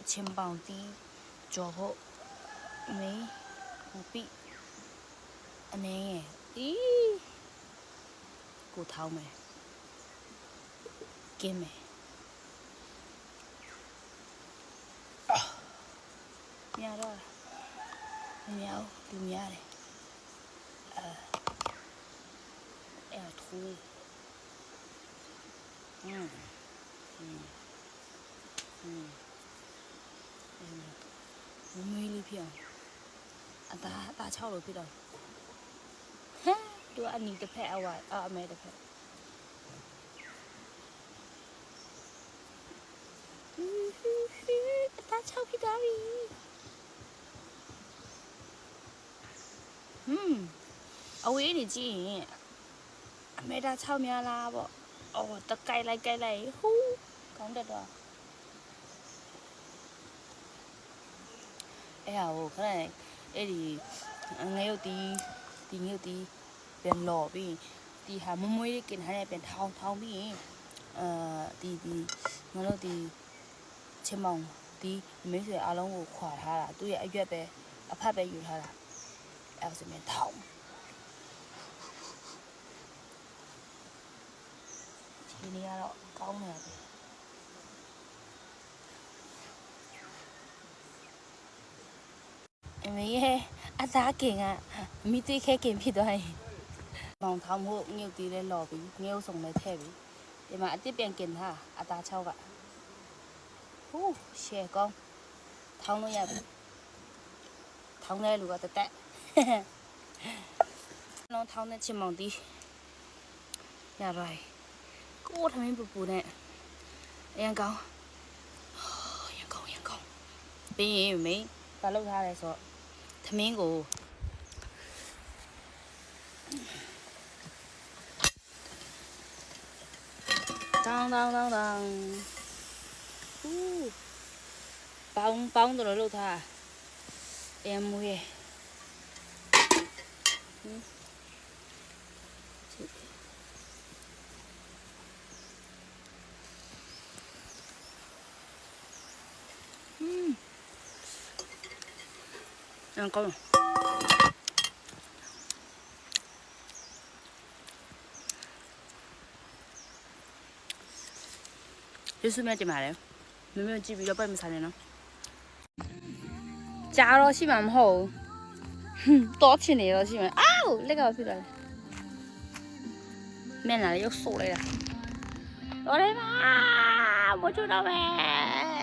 千磅的做好没不必没咦骨头没给没喵了喵就喵嘞要吐我没里片打超了片了ฮะดูอันนี้จะแพ้เอาไว้เอาไม่ได้แพ้ตาชอบพี่ดาวีเอาไว้ดิจีไม่ได้ชอบเมียลาบ่โอ้ตะไกไรฮู้ของเด็ดว่ะเอ้าโขนาดไอ้ดิငရုတ်ဒီငရုတ်ဒီပြန်လော်ပြီးဒီဟာမမွေးလေးกินထားတဲ့ပြန်ထောင်းပြီးဒီငါတို့ဒီချင်းမောင်ဒီမင်းဆွေအားလုံးကိုခွာထားတာသူ့ရဲ့အရွက်ပဲအဖက်ပဲယူထားတာအဲ့ဒါဆိုရင်ထောင်းဒီနေ့ကတော့ကောင်းနေတာပဲအမေရဲ့အသားကင်ကမိသွေးခဲကင်ဖြစ်သွားရင်မောင်ထောင်းဖို့ငုတ်တီးလဲလော်ပြီးငုတ်စုံလဲထည့်ပြီးဒီမှာအစ်စ်ပြန်กินထားအသားချောက်ကဟိုးရှယ်ကောင်းထောင်းလို့ရပြီထောင်းတဲ့လူကတက်လုံးထောင်းတဲ့ချင်မောင်တီးရပါကိုထမင်းပူနဲ့အရင်ကောင်းပြီးရင်မင်းဘာလုပ်ထားလဲဆိုတော့ထမင်းကိုတောင်းပေါင်းတော့လို့ထားအမွေးကောင်းဒီစုမြတ်ကြမှာလေမမေကြည့်ပြီးတော့ပတ်မစားနဲ့နော်ကြားတော့ရှိမှာမဟုတ်တော့ချင်နေတော့ရှိမှာအော်လက်ကဖြစ်သွားတယ်မျက်နှာလေးရုပ်ဆိုးလိုက်တာတော်တယ်ပါမချူတော့မယ်